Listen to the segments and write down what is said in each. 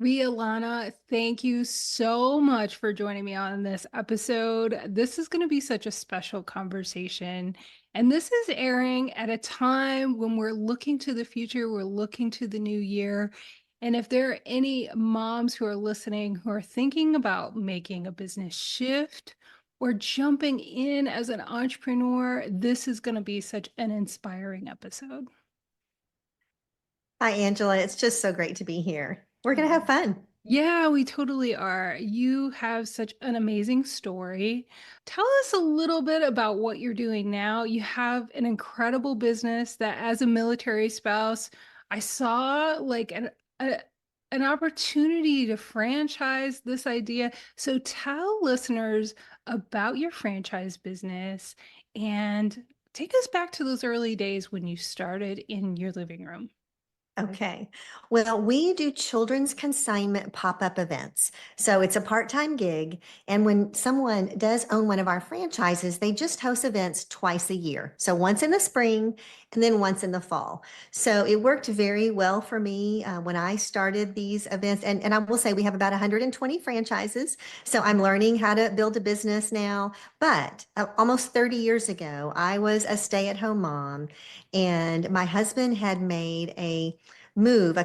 Rhea Lana, thank you so much for joining me on this episode. This is going to be such a special conversation. And this is airing at a time when we're looking to the future, we're looking to the new year. And if there are any moms who are listening who are thinking about making a business shift or jumping in as an entrepreneur, this is going to be such an inspiring episode. Hi, Angela. It's just so great to be here. We're going to have fun. Yeah, we totally are. You have such an amazing story. Tell us a little bit about what you're doing now. You have an incredible business that, as a military spouse, I saw like an opportunity to franchise this idea. So tell listeners about your franchise business and take us back to those early days when you started in your living room. Okay. Well, we do children's consignment pop-up events. So it's a part-time gig. And when someone does own one of our franchises, they just host events twice a year. So once in the spring and then once in the fall. So it worked very well for me when I started these events. And I will say we have about 120 franchises. So I'm learning how to build a business now. But almost 30 years ago, I was a stay-at-home mom, and my husband had made a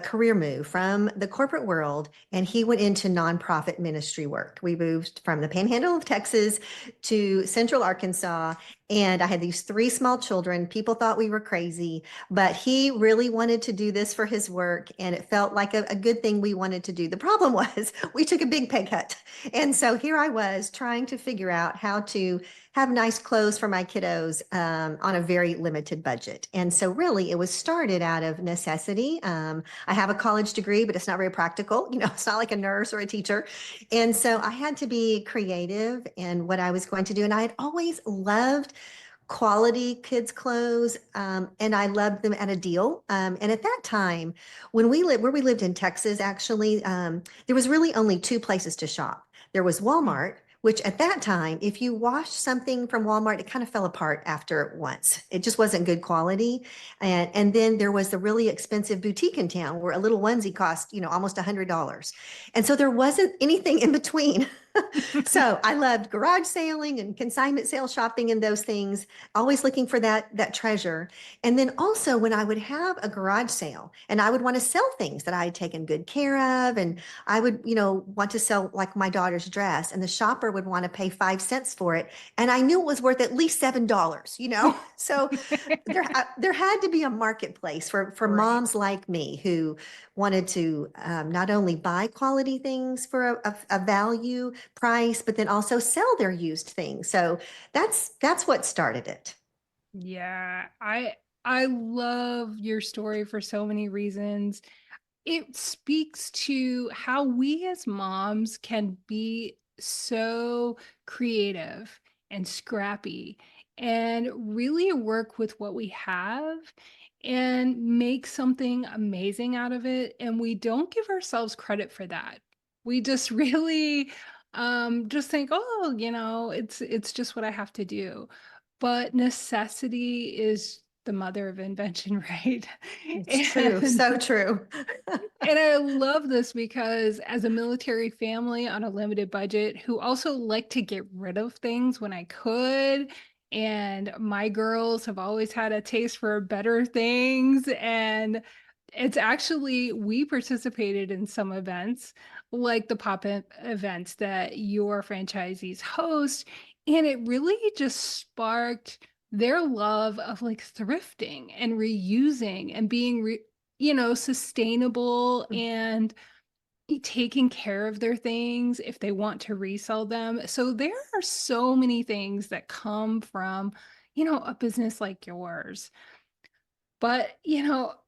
career move from the corporate world, and he went into nonprofit ministry work. We moved from the panhandle of Texas to central Arkansas, and I had these three small children. People thought we were crazy, but he really wanted to do this for his work, and it felt like a good thing we wanted to do. The problem was we took a big pay cut. And so here I was trying to figure out how to have nice clothes for my kiddos on a very limited budget. And so really it was started out of necessity. I have a college degree, but it's not very practical. It's not like a nurse or a teacher. And so I had to be creative in what I was going to do. And I had always loved quality kids clothes, and I loved them at a deal. And at that time, when we lived where we lived in Texas, actually, there was really only two places to shop. There was Hmm. Walmart, which at that time, if you washed something from Walmart, it kind of fell apart after once. It just wasn't good quality. And then there was the really expensive boutique in town where a little onesie cost, almost $100. And so there wasn't anything in between. So I loved garage sailing and consignment sale shopping and those things, always looking for that treasure. And then also when I would have a garage sale and I would want to sell things that I had taken good care of, and I would, want to sell like my daughter's dress, and the shopper would want to pay 5 cents for it. And I knew it was worth at least $7. So there had to be a marketplace for Right. moms like me who wanted to not only buy quality things for a value price, but then also sell their used things. So that's what started it. Yeah, I love your story for so many reasons. It speaks to how we as moms can be so creative and scrappy and really work with what we have and make something amazing out of it. And we don't give ourselves credit for that. We just really just think, oh, it's just what I have to do. But necessity is the mother of invention, right? It's true. And So true. and I love this because as a military family on a limited budget who also like to get rid of things when I could, and my girls have always had a taste for better things. And it's actually, we participated in some events like the pop-up events that your franchisees host. And it really just sparked their love of like thrifting and reusing and being sustainable and taking care of their things if they want to resell them. So there are so many things that come from, a business like yours. But,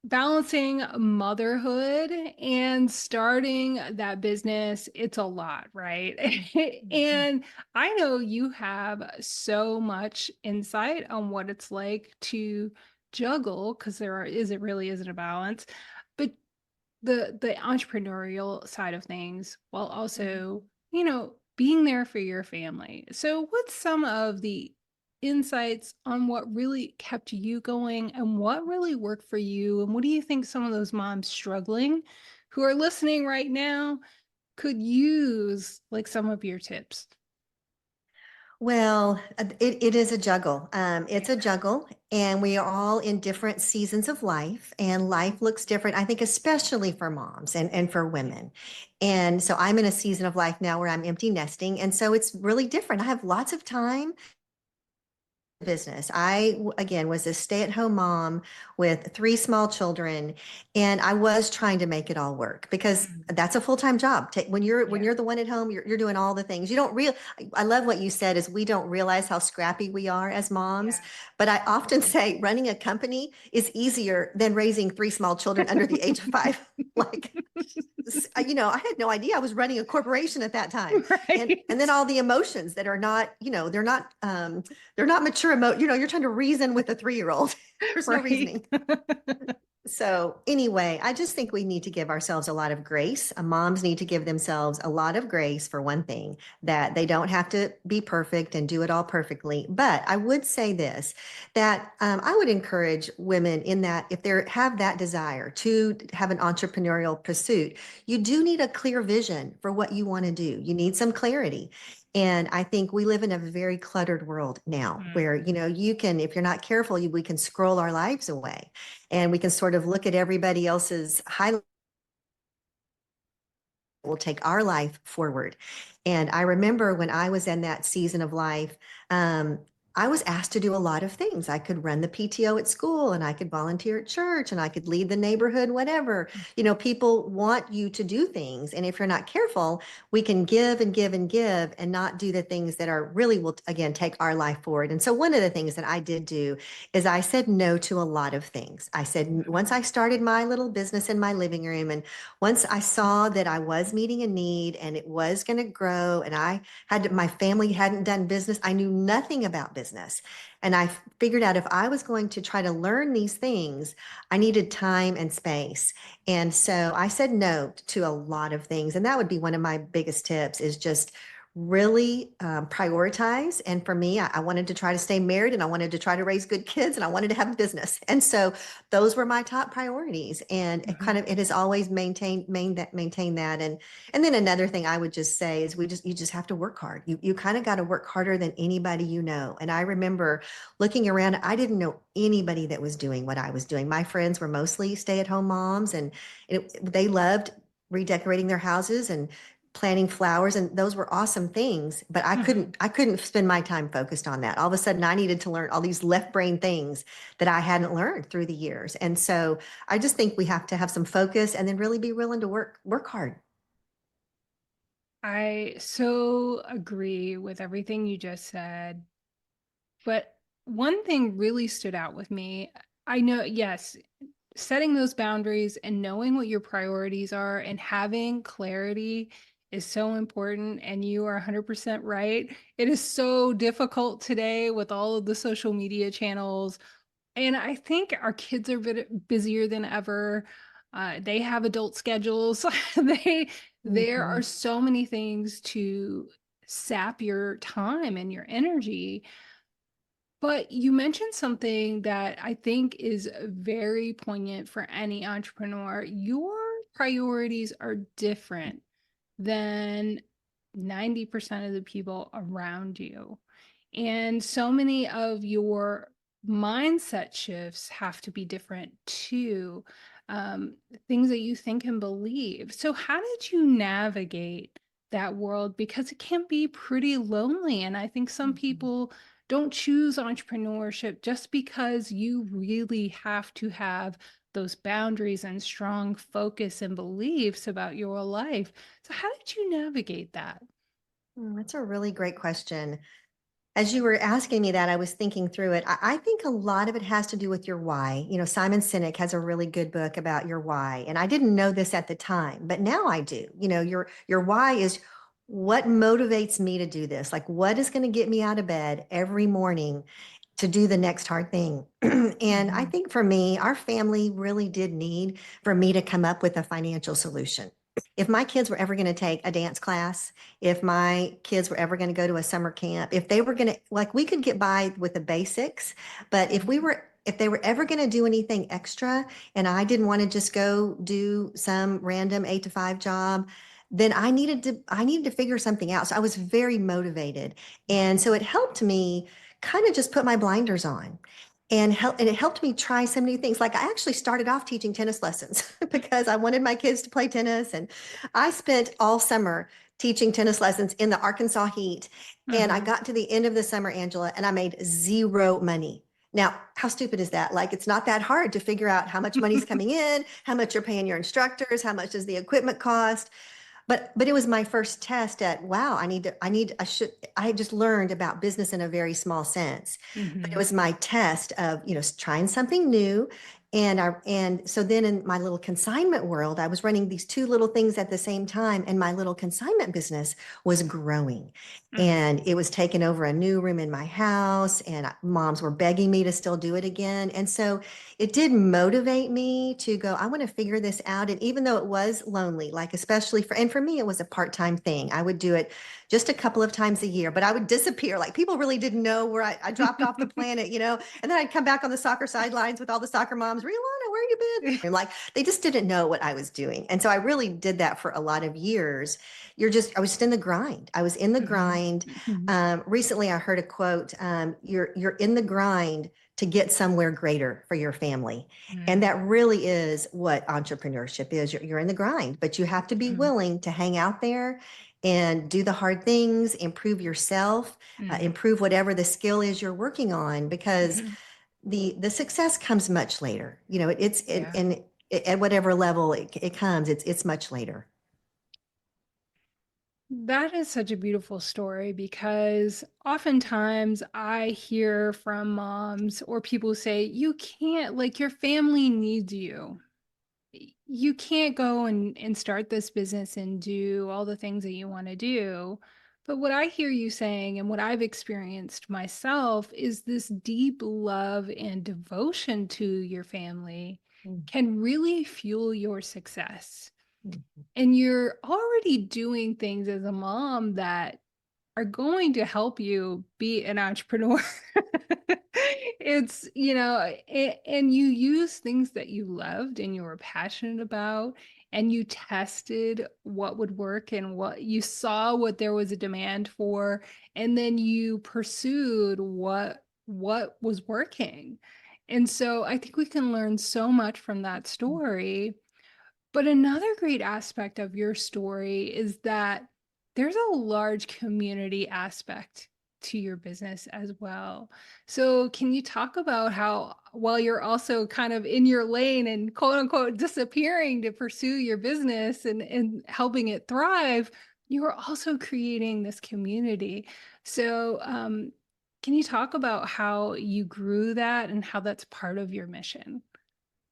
balancing motherhood and starting that business, it's a lot, right? And I know you have so much insight on what it's like to juggle because it really isn't a balance, but the entrepreneurial side of things while also, being there for your family. So what's some of the insights on what really kept you going and what really worked for you? And what do you think some of those moms struggling who are listening right now could use like some of your tips? Well, it is a juggle. Yeah. It's a juggle, and we are all in different seasons of life, and life looks different, I think, especially for moms and for women. And so I'm in a season of life now where I'm empty nesting. And so it's really different. I have lots of time business. Again, was a stay-at-home mom with three small children, and I was trying to make it all work because Mm. that's a full-time job. When you're Yeah. the one at home, you're doing all the things. You don't real I love what you said is we don't realize how scrappy we are as moms. Yeah. But I often say running a company is easier than raising three small children under the age of five. Like, I had no idea I was running a corporation at that time. And then Right. all the emotions that are not, they're not mature you're trying to reason with a 3-year-old. There's no Right. reasoning. So anyway, I just think we need to give ourselves a lot of grace. Moms need to give themselves a lot of grace for one thing, that they don't have to be perfect and do it all perfectly. But I would say this, that I would encourage women in that if they have that desire to have an entrepreneurial pursuit, you do need a clear vision for what you want to do. You need some clarity. And I think we live in a very cluttered world now where, Mm. you can, if you're not careful, we can scroll our lives away and we can sort of look at everybody else's highlight will take our life forward. And I remember when I was in that season of life, um, I was asked to do a lot of things. I could run the PTO at school and I could volunteer at church and I could lead the neighborhood, whatever. People want you to do things. And if you're not careful, we can give and give and give and not do the things that are really will, again, take our life forward. And so one of the things that I did do is I said no to a lot of things. I said, once I started my little business in my living room and once I saw that I was meeting a need and it was going to grow, and my family hadn't done business, I knew nothing about business. And I figured out if I was going to try to learn these things, I needed time and space. And so I said no to a lot of things. And that would be one of my biggest tips is just really prioritize. And for me, I wanted to try to stay married and I wanted to try to raise good kids and I wanted to have a business. And so those were my top priorities. And Mhm. it has always maintained that. And then another thing I would just say is you just have to work hard. You kind of got to work harder than anybody you know. And I remember looking around, I didn't know anybody that was doing what I was doing. My friends were mostly stay-at-home moms and they loved redecorating their houses and planting flowers, and those were awesome things, but Mhm. I couldn't spend my time focused on that. All of a sudden I needed to learn all these left brain things that I hadn't learned through the years. And so I just think we have to have some focus and then really be willing to work hard. I so agree with everything you just said. But one thing really stood out with me. I know, yes, setting those boundaries and knowing what your priorities are and having clarity is so important. And you are 100% right. It is so difficult today with all of the social media channels. And I think our kids are busier than ever. They have adult schedules. There are Mhm. so many things to sap your time and your energy. But you mentioned something that I think is very poignant for any entrepreneur. Your priorities are different than 90% of the people around you. And so many of your mindset shifts have to be different too. Things that you think and believe. So, how did you navigate that world? Because it can be pretty lonely. And I think some Mhm. people don't choose entrepreneurship just because you really have to have those boundaries and strong focus and beliefs about your life. So, how did you navigate that? That's a really great question. As you were asking me that, I was thinking through it. I think a lot of it has to do with your why. Simon Sinek has a really good book about your why. And I didn't know this at the time, but now I do. Your why is what motivates me to do this? Like what is going to get me out of bed every morning to do the next hard thing? And I Mhm. think for me, our family really did need for me to come up with a financial solution. If my kids were ever going to take a dance class, if my kids were ever going to go to a summer camp, if they were going to, like, we could get by with the basics, but if we Mhm. were if they were ever going to do anything extra and I didn't want to just go do some random 8 to 5 job, then I needed to figure something out. So I was very motivated. And so it helped me kind of just put my blinders on and it helped me try some new things. Like I actually started off teaching tennis lessons because I wanted my kids to play tennis. And I spent all summer teaching tennis lessons in the Arkansas heat. And I Mhm. got to the end of the summer, Angela, and I made zero money. Now, how stupid is that? Like, it's not that hard to figure out how much money's coming in, how much you're paying your instructors, how much does the equipment cost. But it was my first test at, wow, I had just learned about business in a very small sense. But it Mhm. was my test of, trying something new. And so then in my little consignment world, I was running these two little things at the same time, and my little consignment business was growing. Mm. And it was taking over a new room in my house, and moms were begging me to still do it again. And so it did motivate me to go, I want to figure this out. And even though it was lonely, like especially and for me, it was a part-time thing. I would do it just a couple of times a year, but I would disappear. Like people really didn't know where I dropped off the planet, and then I'd come back on the soccer sidelines with all the soccer moms, Rhea Lana, where you been? And like, they just didn't know what I was doing. And so I really did that for a lot of years. I was just in the grind. I was in the Mhm. grind. Mhm. Recently I heard a quote, you're in the grind to get somewhere greater for your family. And Mm. that really is what entrepreneurship is. You're in the grind, but you have to be Mhm. willing to hang out there and do the hard things, improve yourself, Mm. improve whatever the skill is you're working on, because Mhm. the success comes much later. Yeah. And at whatever level it comes, it's much later. That is such a beautiful story because oftentimes I hear from moms or people say, you can't, like, your family needs you. You can't go and start this business and do all the things that you want to do. But what I hear you saying and what I've experienced myself is this deep love and devotion to your family can really fuel your success. Mhm. And you're already doing things as a mom that are going to help you be an entrepreneur. It's, and you use things that you loved and you were passionate about, and you tested what would work and what you saw what there was a demand for, and then you pursued what was working. And so I think we can learn so much from that story. But another great aspect of your story is that there's a large community aspect to your business as well. So, can you talk about how, while you're also kind of in your lane and quote unquote disappearing to pursue your business and helping it thrive, you are also creating this community. So, can you talk about how you grew that and how that's part of your mission?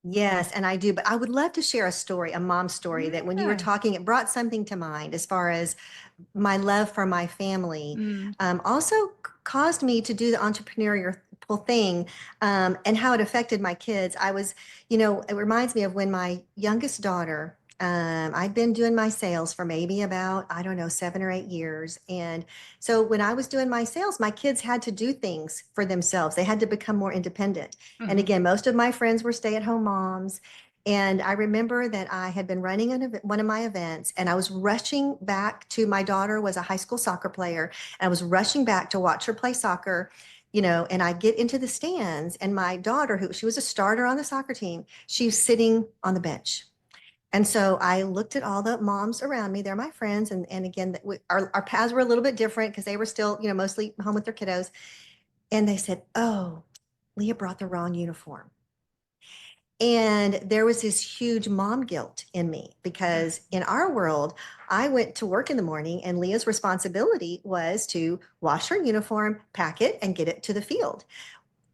Yes, and I do, but I would love to share a story, a mom story that when you were Yeah. talking, it brought something to mind as far as my love for my family, Mm. also caused me to do the entrepreneurial thing, and how it affected my kids. It reminds me of when my youngest daughter, I'd been doing my sales for maybe about, I don't know, 7 or 8 years. And so when I was doing my sales, my kids had to do things for themselves. They had to become more independent. And Mhm. again, most of my friends were stay-at-home moms. And I remember that I had been running one of my events, and I was rushing back to my daughter was a high school soccer player. And I was rushing back to watch her play soccer, and I get into the stands, and my daughter, who she was a starter on the soccer team, she was sitting on the bench. And so I looked at all the moms around me. They're my friends. And again, our paths were a little bit different because they were still, mostly home with their kiddos. And they said, "Oh, Leah brought the wrong uniform." And there was this huge mom guilt in me because in our world, I went to work in the morning and Leah's responsibility was to wash her uniform, pack it, and get it to the field.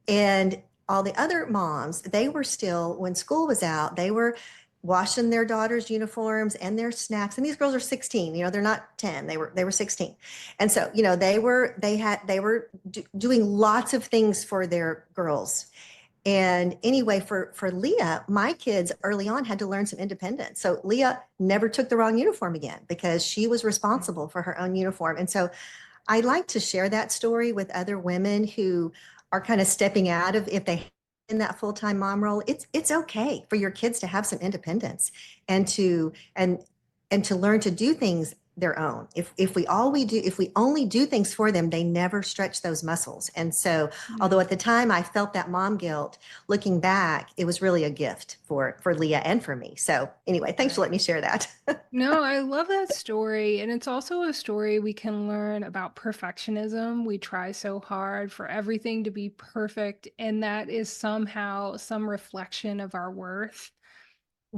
And all the other moms, they were still, when school was out, they were washing their daughters' uniforms and their snacks. And these girls are 16, they're not 10, they were 16. And so, they were doing lots of things for their girls. And anyway, for Leah, my kids early on had to learn some independence. So Leah never took the wrong uniform again because she was responsible for her own uniform. And so I like to share that story with other women who are kind of stepping out of if they in that full-time mom role, it's okay for your kids to have some independence and to learn to do things their own. If we only do things for them, they never stretch those muscles. And so, although Mm, at the time I felt that mom guilt, looking back, it was really a gift for Leah and for me. So anyway, thanks for right. letting me share that. No, I love that story. And it's also a story we can learn about perfectionism. We try so hard for everything to be perfect, and that is somehow some reflection of our worth.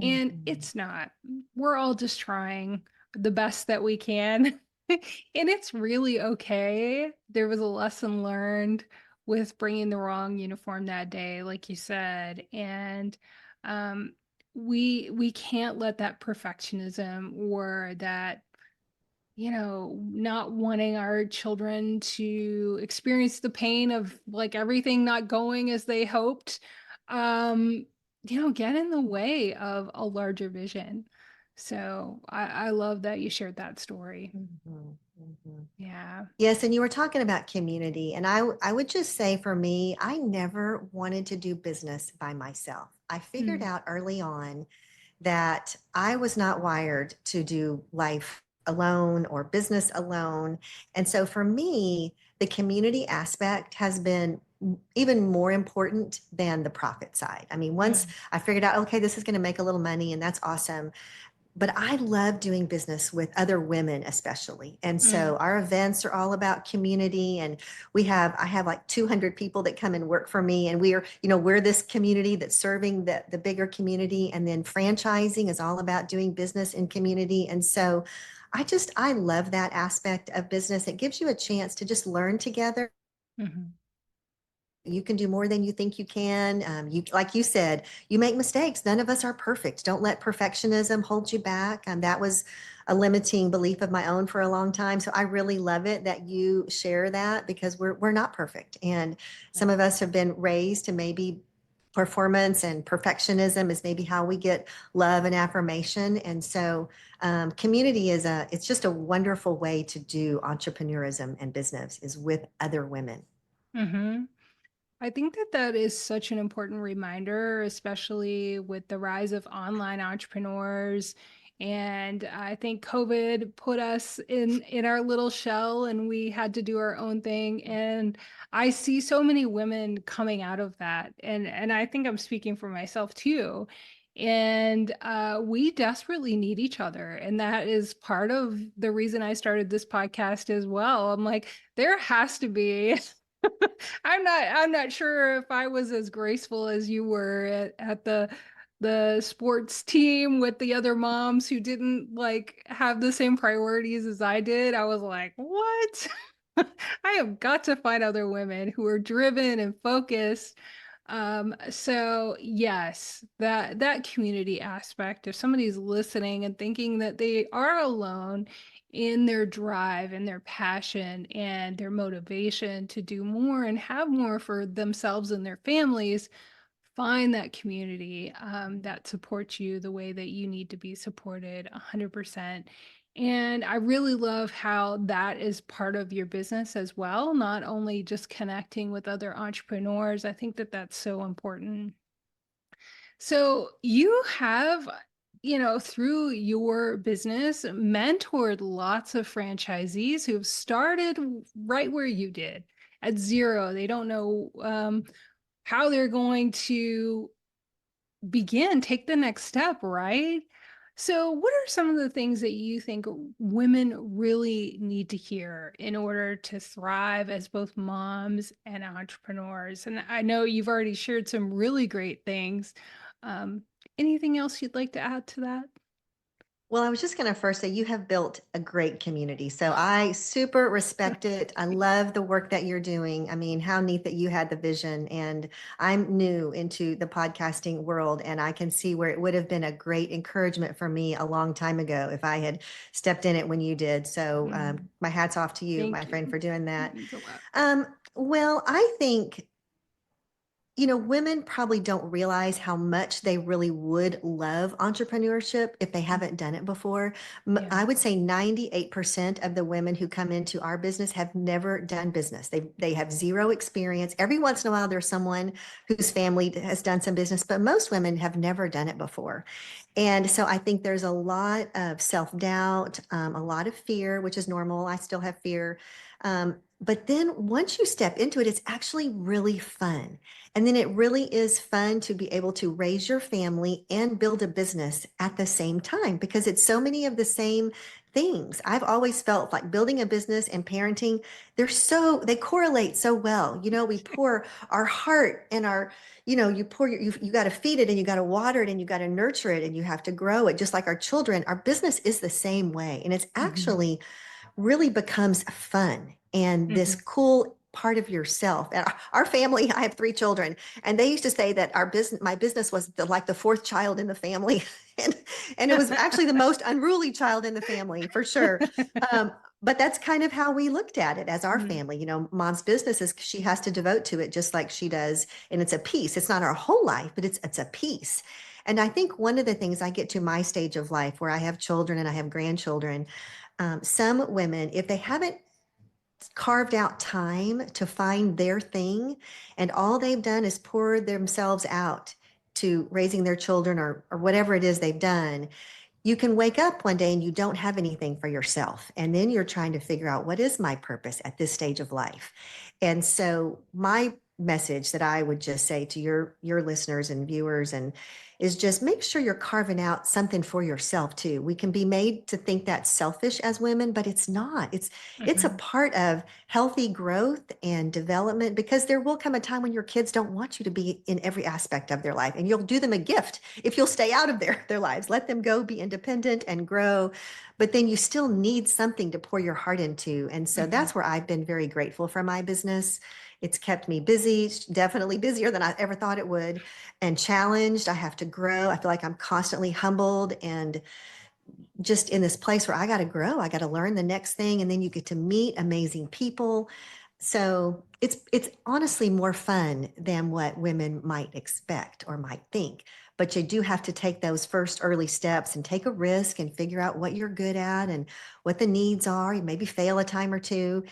And Mhm. it's not. We're all just trying the best that we can. And it's really okay. There was a lesson learned with bringing the wrong uniform that day, like you said. And um, we can't let that perfectionism or that not wanting our children to experience the pain of like everything not going as they hoped, um, get in the way of a larger vision. So I love that you shared that story. Mhm. Mhm. Yeah. Yes, and you were talking about community, and I would just say for me, I never wanted to do business by myself. I figured Mm, out early on that I was not wired to do life alone or business alone. And so for me, the community aspect has been even more important than the profit side. I mean, once mm, I figured out, okay, this is going to make a little money and that's awesome, but I love doing business with other women, especially. And so mm, our events are all about community. And I have like 200 people that come and work for me. And we're this community that's serving the bigger community. And then franchising is all about doing business in community. And so I love that aspect of business. It gives you a chance to just learn together. mhm, You can do more than you think you can. Like you said, you make mistakes. None of us are perfect. Don't let perfectionism hold you back. That was a limiting belief of my own for a long time. So I really love it that you share that because we're not perfect, and some right. of us have been raised to maybe performance and perfectionism is maybe how we get love and affirmation. And so community it's just a wonderful way to do entrepreneurism and business is with other women. Mhm. I think that that is such an important reminder, especially with the rise of online entrepreneurs. And I think COVID put us in our little shell and we had to do our own thing. And I see so many women coming out of that. And I think I'm speaking for myself too. And we desperately need each other. And that is part of the reason I started this podcast as well. I'm like, there has to be I'm not sure if I was as graceful as you were at the sports team with the other moms who didn't like have the same priorities as I did. I was like, what? I have got to find other women who are driven and focused. So yes, that community aspect, if somebody's listening and thinking that they are alone in their drive and their passion and their motivation to do more and have more for themselves and their families, find that community that supports you the way that you need to be supported 100%. And I really love how that is part of your business as well, not only just connecting with other entrepreneurs. I think that that's so important. So you have, through your business, mentored lots of franchisees who've started right where you did at zero. They don't know how they're going to take the next step, right? So, what are some of the things that you think women really need to hear in order to thrive as both moms and entrepreneurs? And I know you've already shared some really great things. Um, Anything else you'd like to add to that? Well, I was just going to first say you have built a great community. So I super respect it. I love the work that you're doing. I mean, how neat that you had the vision. And I'm new into the podcasting world, and I can see where it would have been a great encouragement for me a long time ago if I had stepped in it when you did. So Mm, my hat's off to you, my thank you. friend, for doing It that. means a lot. Well, I think women probably don't realize how much they really would love entrepreneurship if they Mm. haven't done it before. Yeah. I would say 98% of the women who come into our business have never done business. They have zero experience. Every once in a while, there's someone whose family has done some business, but most women have never done it before. And so I think there's a lot of self-doubt, a lot of fear, which is normal. I still have fear. But then once you step into it, it's actually really fun. And then it really is fun to be able to raise your family and build a business at the same time because it's so many of the same things. I've always felt like building a business and parenting, they correlate so well. We pour our heart and you got to feed it and you got to water it and you got to nurture it and you have to grow it just like our children. Our business is the same way. And it's Hmm. actually really becomes fun and this Hmm. cool part of yourself. And our family, I have three children, and they used to say that my business was like the fourth child in the family, and and it was actually the most unruly child in the family for sure. But that's kind of how we looked at it as our Mhm. family. Mom's business is she has to devote to it just like she does, and it's a piece. It's not our whole life, but it's a piece. And I think one of the things I get to my stage of life where I have children and I have grandchildren, some women, if they haven't carved out time to find their thing, and all they've done is pour themselves out to raising their children or whatever it is they've done, you can wake up one day and you don't have anything for yourself. And then you're trying to figure out what is my purpose at this stage of life. And so my message that I would just say to your listeners and viewers and is just make sure you're carving out something for yourself too. We can be made to think that's selfish as women, but it's not. It's a Mhm. part of healthy growth and development because there will come a time when your kids don't want you to be in every aspect of their life and you'll do them a gift if you'll stay out of their lives. Let them go be independent and grow, but then you still need something to pour your heart into. And so Mhm. that's where I've been very grateful for my business. It's kept me busy, definitely busier than I ever thought it would, and challenged. I have to grow. I feel like I'm constantly humbled and just in this place where I got to grow. I got to learn the next thing, and then you get to meet amazing people. So it's honestly more fun than what women might expect or might think. But you do have to take those first early steps and take a risk and figure out what you're good at and what the needs are. You maybe fail a time or two,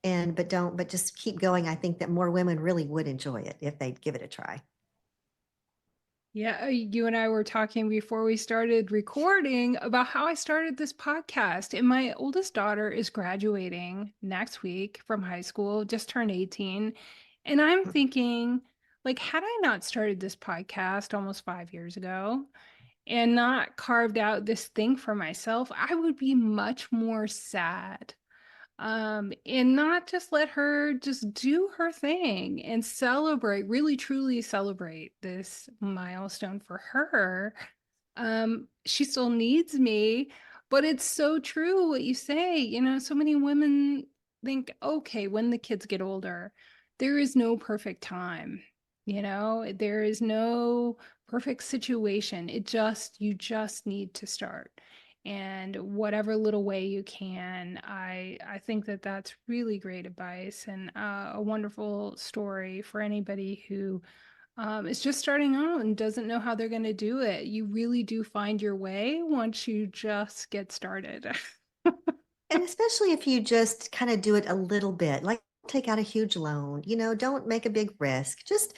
and but just keep going. I think that more women really would enjoy it if they'd give it a try. Yeah, you and I were talking before we started recording about how I started this podcast. And my oldest daughter is graduating next week from high school, just turned 18. And I'm thinking, like, had I not started this podcast almost 5 years ago and not carved out this thing for myself, I would be much more sad, and not just let her just do her thing and celebrate, really truly celebrate this milestone for her. She still needs me, but it's so true what you say. So many women think, okay, when the kids get older, there is no perfect time. There is no perfect situation. You just need to start. And whatever little way you can, I think that that's really great advice and a wonderful story for anybody who is just starting out and doesn't know how they're going to do it. You really do find your way once you just get started. And especially if you just kind of do it a little bit, like take out a huge loan, don't make a big risk. Just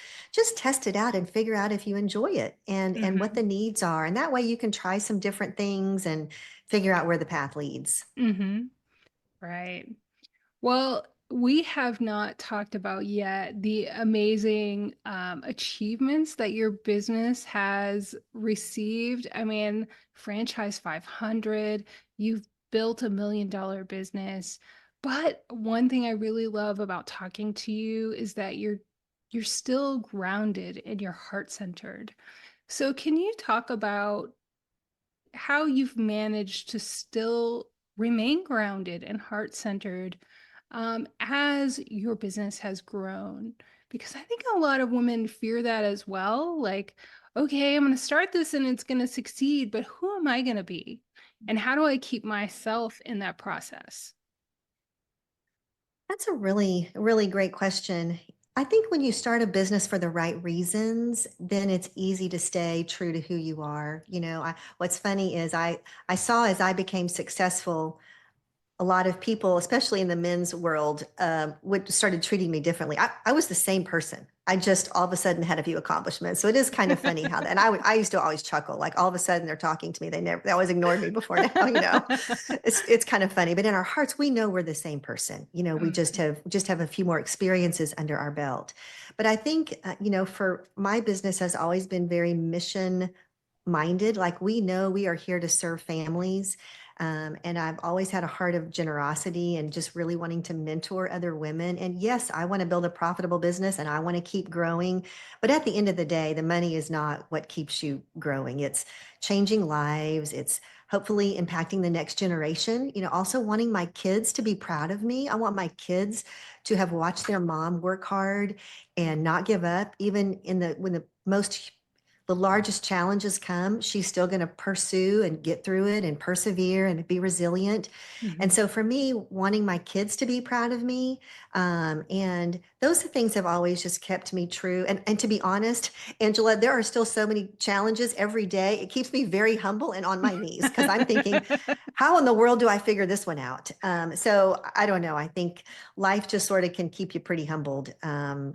test it out and figure out if you enjoy it and what Hmm. the needs are. And that way you can try some different things and figure out where the path leads. Hmm. Right. Well, we have not talked about yet the amazing achievements that your business has received. I mean, Franchise 500, you've built $1 million business. But one thing I really love about talking to you is that you're still grounded and you're heart centered. So can you talk about how you've managed to still remain grounded and heart centered as your business has grown? Because I think a lot of women fear that as well. Like, okay, I'm going to start this and it's going to succeed, but who am I going to be? And how do I keep myself in that process? That's a really, really great question. I think when you start a business for the right reasons, then it's easy to stay true to who you are. What's funny is I saw as I became successful, a lot of people, especially in the men's world, would started treating me differently. I was the same person. I just all of a sudden had a few accomplishments. So it is kind of funny how that. And I used to always chuckle, like all of a sudden they're talking to me. They always ignored me before now. It's kind of funny. But in our hearts, we know we're the same person. We just have a few more experiences under our belt. But I think for my business has always been very mission minded. Like we know we are here to serve families. And I've always had a heart of generosity and just really wanting to mentor other women. And yes, I want to build a profitable business and I want to keep growing. But at the end of the day, the money is not what keeps you growing. It's changing lives. It's hopefully impacting the next generation. Also wanting my kids to be proud of me. I want my kids to have watched their mom work hard and not give up, even when the largest challenges come, she's still going to pursue and get through it and persevere and be resilient. And Mhm. so for me, wanting my kids to be proud of me, and those things have always just kept me true. And to be honest, Angela, there are still so many challenges every day. It keeps me very humble and on my knees because I'm thinking, how in the world do I figure this one out? So I don't know. I think life just sort of can keep you pretty humbled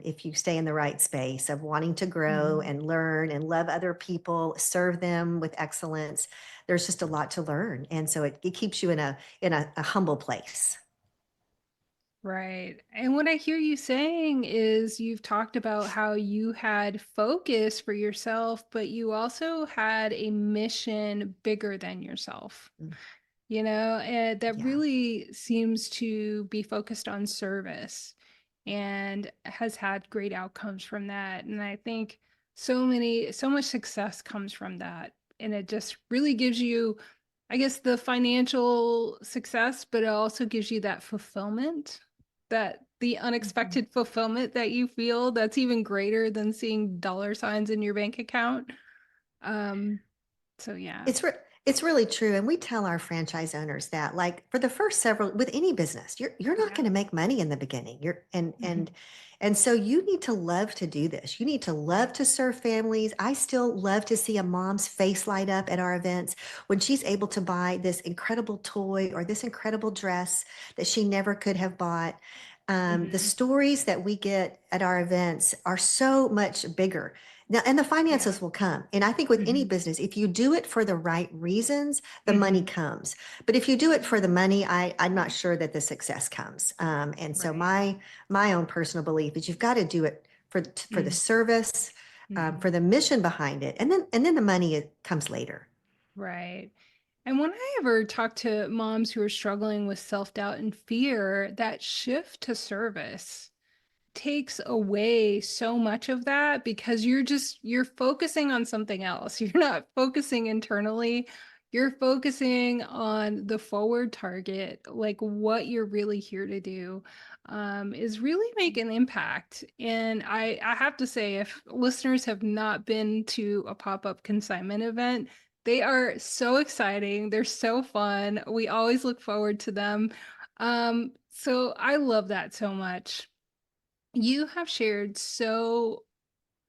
if you stay in the right space of wanting to grow Mhm. and learn and love other people, serve them with excellence. There's just a lot to learn, and so it keeps you in a humble place. Right. And what I hear you saying is you've talked about how you had focus for yourself, but you also had a mission bigger than yourself. Mm, And that yeah. really seems to be focused on service and has had great outcomes from that. And I think so much success comes from that. And it just really gives you, I guess, the financial success, but it also gives you that fulfillment, that the Mhm. unexpected fulfillment that you feel that's even greater than seeing dollar signs in your bank account. Um, so yeah. It's re it's really true, and we tell our franchise owners that, like, for the first several with any business, you're not Yeah. gonna make money in the beginning. You're Mhm. and so you need to love to do this. You need to love Right. to serve families. I still love to see a mom's face light up at our events when she's able to buy this incredible toy or this incredible dress that she never could have bought. The Mhm. stories that we get at our events are so much bigger now, and the Yeah. finances will come. And I think with any Mhm. business, if you do it for the right reasons, the money Mhm. comes. But if you do it for the money, I'm not sure that the success comes. And so Right. my own personal belief is you've got to do it for the Mhm. service, Mhm. for the mission behind it, and then the money comes later. Right. And when I ever talk to moms who are struggling with self-doubt and fear, that shift to service takes away so much of that because you're focusing on something else. You're not focusing internally. You're focusing on the forward target, like what you're really here to do, is really make an impact. And I have to say, if listeners have not been to a pop-up consignment event, they are so exciting. They're so fun. We always look forward to them. So I love that so much. You have shared so,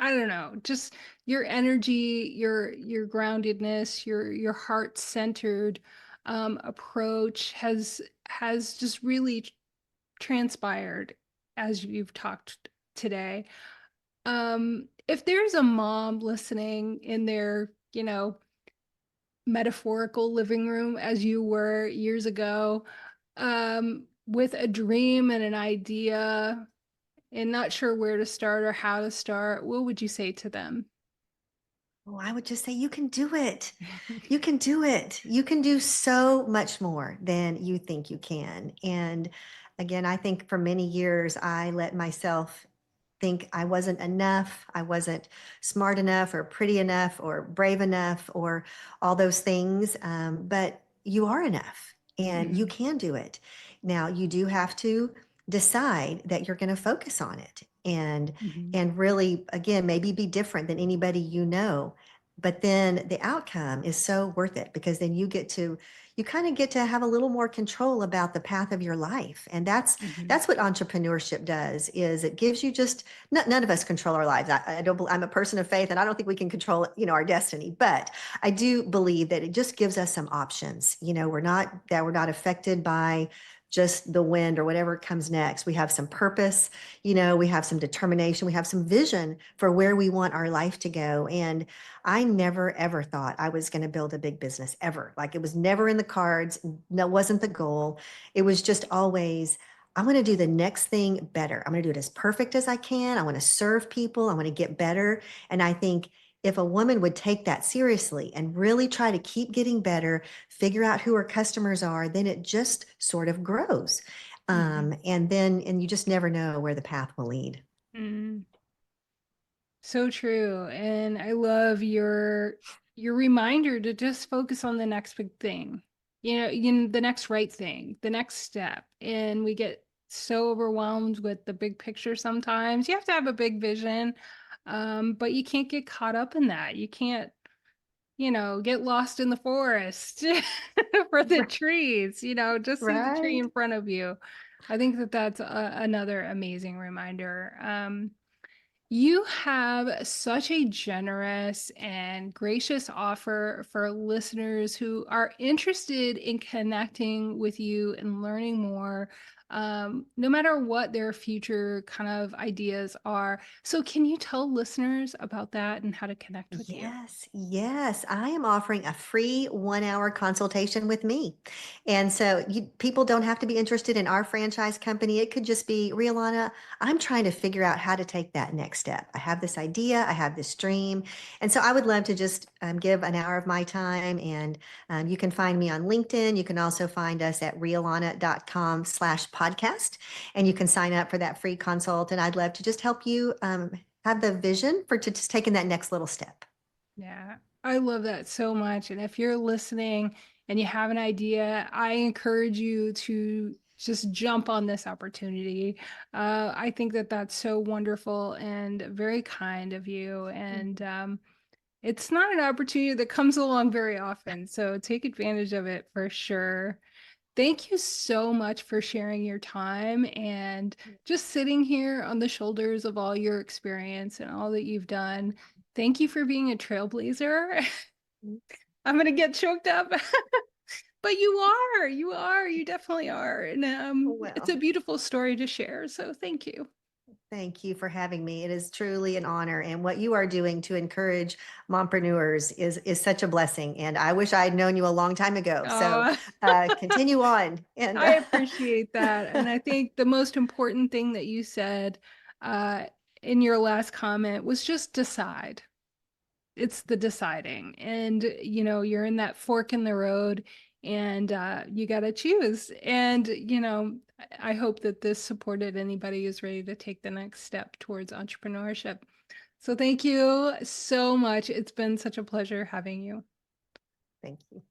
I don't know, just your energy, your groundedness, your heart-centered approach has just really transpired as you've talked today. If there's a mom listening in their, metaphorical living room as you were years ago, with a dream and an idea and not sure where to start or how to start, what would you say to them? Oh, I would just say you can do it. You can do it. You can do so much more than you think you can. And again, I think for many years, I let myself think I wasn't enough. I wasn't smart enough or pretty enough or brave enough or all those things. But you are enough and you Mhm. can do it. Now, you do have to decide that you're going to focus on it Mhm. and really, again, maybe be different than anybody but then the outcome is so worth it because then you kind of get to have a little more control about the path of your life. And Mhm. that's what entrepreneurship does, is it gives you just, none of us control our lives. I don't, I'm a person of faith and I don't think we can control, our destiny, but I do believe that it just gives us some options. We're not affected by just the wind or whatever comes next. We have some purpose, we have some determination, we have some vision for where we want our life to go. And I never ever thought I was going to build a big business ever. Like, it was never in the cards. That wasn't the goal. It was just always, I want to do the next thing better. I'm going to do it as perfect as I can. I want to serve people. I want to get better. And I think if a woman would take that seriously and really try to keep getting better, figure out who her customers are, then it just sort of grows. Mhm. And you just never know where the path will lead. Mm. So true. And I love your reminder to just focus on the next big thing. The next right thing, the next step. And we get so overwhelmed with the big picture sometimes. You have to have a big vision. But you can't get caught up in that. You can't, get lost in the forest for the trees, just see the tree Right. in front of you. I think that that's another amazing reminder. You have such a generous and gracious offer for listeners who are interested in connecting with you and learning more, no matter what their future kind of ideas are. So, can you tell listeners about that and how to connect with you? Yes, yes. I am offering a free 1 hour consultation with me. And so people don't have to be interested in our franchise company. It could just be, Rhea Lana, I'm trying to figure out how to take that next step. I have this idea, I have this dream. And so I would love to just give an hour of my time. And you can find me on LinkedIn. You can also find us at realana.com/podcast. And you can sign up for that free consult. And I'd love to just help you have the vision for just taking that next little step. Yeah, I love that so much. And if you're listening and you have an idea, I encourage you to just jump on this opportunity. I think that that's so wonderful and very kind of you. And Mhm. it's not an opportunity that comes along very often. So take advantage of it for sure. Thank you so much for sharing your time and just sitting here on the shoulders of all your experience and all that you've done. Thank you for being a trailblazer. I'm gonna get choked up, but you definitely are. And it's a Well, beautiful story to share. So thank you. thank you for having me. It is truly an honor. And what you are doing to encourage mompreneurs is such a blessing. And I wish I had known you a long time ago. So Oh, continue on. And I appreciate that. And I think the most important thing that you said uh, in your last comment was just decide. It's the deciding. And, you're in that fork in the road and you got to choose. And, I hope that this supported anybody who's ready to take the next step towards entrepreneurship. So thank you so much. It's been such a pleasure having you. thank you.